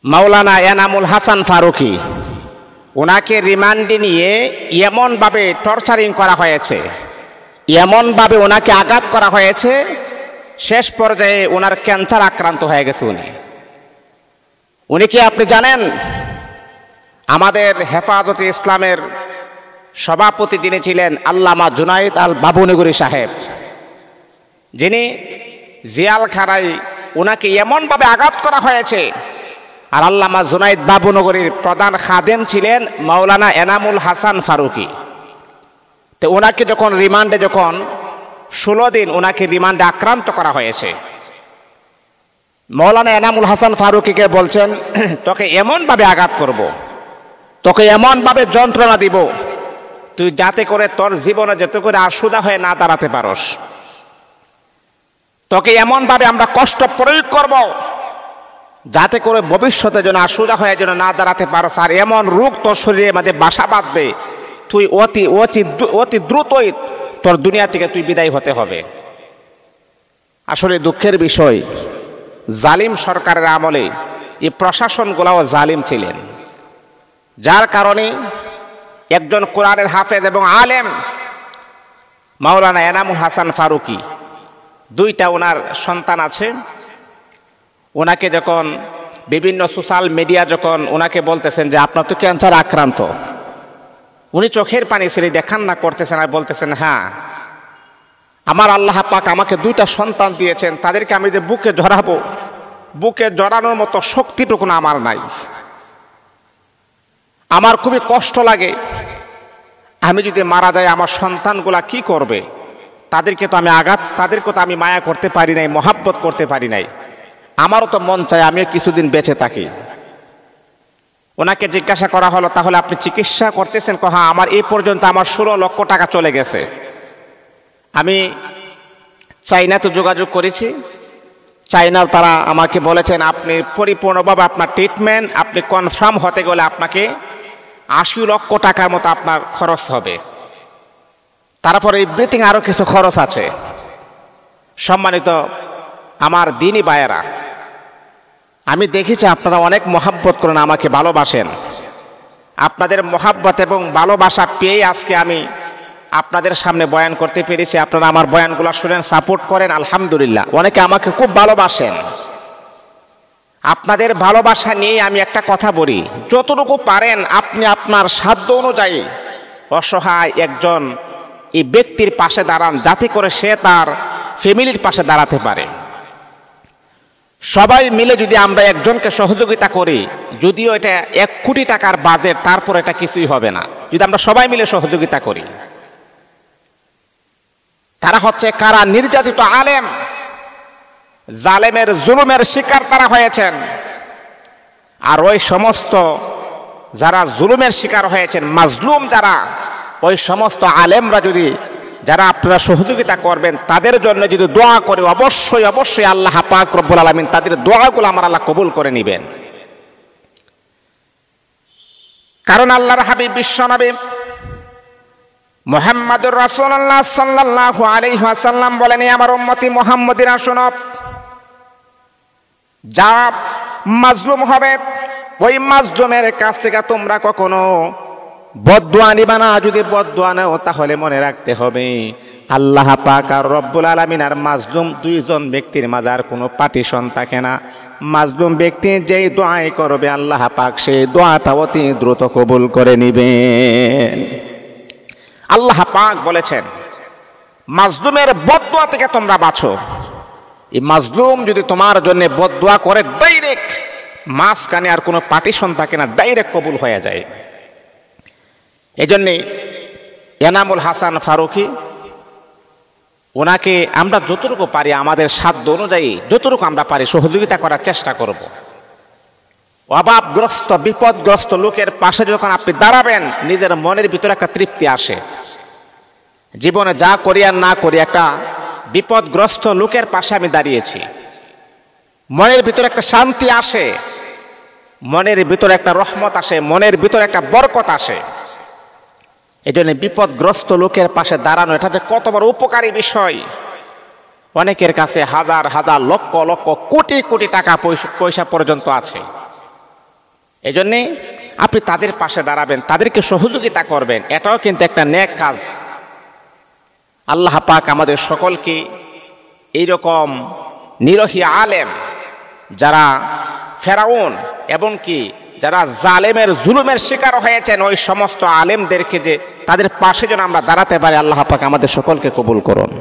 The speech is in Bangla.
মাওলানা এনামুল হাসান ফারুকী, ওনাকে রিমান্ডে নিয়ে এমনভাবে টর্চারিং করা হয়েছে, এমনভাবে ওনাকে আঘাত করা হয়েছে, শেষ পর্যায়ে ওনার ক্যান্সার আক্রান্ত হয়ে গেছে। উনি কি আপনি জানেন, আমাদের হেফাজতে ইসলামের সভাপতি যিনি ছিলেন আল্লামা জুনাইদ আল বাবুনগরী সাহেব, যিনি জিয়ালখানায় ওনাকে এমনভাবে আঘাত করা হয়েছে, আর আল্লামা জুনাইদ বাবুনগরীর প্রধান খাদেম ছিলেন মাওলানা এনামুল হাসান ফারুকী। তো ওনাকে যখন রিমান্ডে 16 দিন ওনাকে রিমান্ডে আক্রান্ত করা হয়েছে, মাওলানা এনামুল হাসান ফারুকীকে বলছেন, তোকে এমনভাবে আঘাত করব, তোকে এমনভাবে যন্ত্রণা দিব, তুই যাতে করে তোর জীবনে যেতে করে আশুদা হয়ে না দাঁড়াতে পারস, তোকে এমনভাবে আমরা কষ্ট প্রয়োগ করব যাতে করে ভবিষ্যতে যেন আশুদা হয়ে যেন না দাঁড়াতে পারস, আর এমন রোগ তোর শরীরের মধ্যে বাসা বাঁধবে, তুই অতি দ্রুতই তোর দুনিয়া থেকে তুই বিদায় হতে হবে। আসলে দুঃখের বিষয়, জালিম সরকারের আমলে এই প্রশাসনগুলাও জালিম ছিলেন, যার কারণে একজন কোরআনের হাফেজ এবং আলেম মাওলানা এনামুল হাসান ফারুকী, 2টা ওনার সন্তান আছে, ওনাকে যখন বিভিন্ন সোশ্যাল মিডিয়া যখন ওনাকে বলতেছেন যে আপনার তো ক্যান্সার আক্রান্ত, উনি চোখের পানি ছেড়ে দেখান না করতেছেন আর বলতেছেন, হ্যাঁ আমার আল্লাহ পাক আমাকে 2টা সন্তান দিয়েছেন, তাদেরকে আমি যে বুকে জড়াবো, বুকে জড়ানোর মতো শক্তিটুকু আমার নাই, আমার খুবই কষ্ট লাগে, আমি যদি মারা যাই আমার সন্তানগুলা কি করবে, তাদেরকে তো আমি মায়া করতে পারি নাই, মহাব্বত করতে পারি নাই, আমারও তো মন চায় আমিও কিছুদিন বেঁচে থাকি। ওনাকে জিজ্ঞাসা করা হলো, তাহলে আপনি চিকিৎসা করতেছেন? হ্যাঁ, আমার এই পর্যন্ত আমার 16 লক্ষ টাকা চলে গেছে, আমি চাইনাতে যোগাযোগ করেছি, চাইনার তারা আমাকে বলেছেন আপনি পরিপূর্ণভাবে আপনার ট্রিটমেন্ট আপনি কনফার্ম হতে গেলে আপনাকে 80 লক্ষ টাকার মতো আপনার খরচ হবে, তারপরে এভরিথিং আরও কিছু খরচ আছে। সম্মানিত আমার দিনী ভাইয়েরা, আমি দেখেছি আপনারা অনেক মহাব্বত করেন, আমাকে ভালোবাসেন, আপনাদের মহাব্বত এবং ভালোবাসা পেয়ে আজকে আমি আপনাদের সামনে বয়ান করতে পেরেছি। আপনারা আমার বয়ানগুলো শুনেন, সাপোর্ট করেন, আলহামদুলিল্লাহ। অনেকে আমাকে খুব ভালোবাসেন, আপনাদের ভালোবাসা নিয়ে আমি একটা কথা বলি, যতটুকু পারেন আপনি আপনার সাধ্য অনুযায়ী অসহায় একজন এই ব্যক্তির পাশে দাঁড়ান, যাতে করে সে তার ফ্যামিলির পাশে দাঁড়াতে পারে। সবাই মিলে যদি আমরা একজনকে সহযোগিতা করি, যদিও এটা 1 কোটি টাকার বাজেট, তারপর এটা কিছুই হবে না যদি আমরা সবাই মিলে সহযোগিতা করি। তারা হচ্ছে কারা? নির্যাতিত আলেম, জালেমের জুলুমের শিকার তারা হয়েছেন। আর ওই সমস্ত যারা জুলুমের শিকার হয়েছেন, মাজলুম যারা, ওই সমস্ত আলেমরা যদি, যারা আপনারা সহযোগিতা করবেন, তাদের জন্য যদি দোয়া করে, অবশ্যই অবশ্যই আল্লাহ পাক রব্বুল আলামিন তাদের দোয়াগুলো আমার আল্লাহ কবুল করে নেবেন। কারণ আল্লাহর হাবিব বিশ্বনবী মুহাম্মদুর রাসূলুল্লাহ সাল্লাল্লাহু আলাইহি ওয়াসাল্লাম বলেন, আমার উম্মতি মুহাম্মদীরা শোনো, যারা মাজলুম হবে ওই মাজলুমের কাছ থেকে তোমরা কখনো বদদুয়া নিবা না। যদি বদদুয়া নাও তাহলে মনে রাখতে হবে আল্লাহ পাক আর রব্বুল আলামিন আর মাজলুম 2 জন ব্যক্তির মাঝে আর কোনো পার্টিশন থাকে না। মাজলুম ব্যক্তি যেই দোয়াই করবে আল্লাহ পাক সেই দোয়াটা অতি দ্রুত কবুল করে নেবেন। আল্লাহ পাক বলেছেন মাজলুমের বদদুয়া থেকে তোমরা বাঁচো। এই মাজলুম যদি তোমার জন্য বদদুয়া করে, ডাইরেক্ট মাঝখানে আর কোনো পার্টিশন থাকে না, ডাইরেক্ট কবুল হয়ে যায়। এই জন্যে এনামুল হাসান ফারুকী, ওনাকে আমরা যতটুকু পারি আমাদের সাধ্য অনুযায়ী যতটুকু আমরা পারি সহযোগিতা করার চেষ্টা করব। অভাবগ্রস্ত বিপদগ্রস্ত লোকের পাশে যখন আপনি দাঁড়াবেন, নিজের মনের ভিতরে একটা তৃপ্তি আসে। জীবনে যা করি আর না করি, একটা বিপদগ্রস্ত লোকের পাশে আমি দাঁড়িয়েছি, মনের ভিতরে একটা শান্তি আসে, মনের ভিতরে একটা রহমত আসে, মনের ভিতরে একটা বরকত আসে। এই জন্য বিপদগ্রস্ত লোকের পাশে দাঁড়ানো এটা যে কত বড় উপকারী বিষয়। অনেকের কাছে হাজার হাজার লক্ষ লক্ষ কোটি কোটি টাকা পয়সা পর্যন্ত আছে, এজন্যে আপনি তাদের পাশে দাঁড়াবেন, তাদেরকে সহযোগিতা করবেন, এটাও কিন্তু একটা নেক কাজ। আল্লাহ পাক আমাদের সকলকে এইরকম নিরহী আলেম, যারা ফেরাউন এবং কি যারা জালেমের জুলুমের শিকার হয়েছেন, ওই সমস্ত আলেমদেরকে যে তাদের পাশে যেন আমরা দাঁড়াতে পারি, আল্লাহ পাক আমাদের সকলকে কবুল করুন।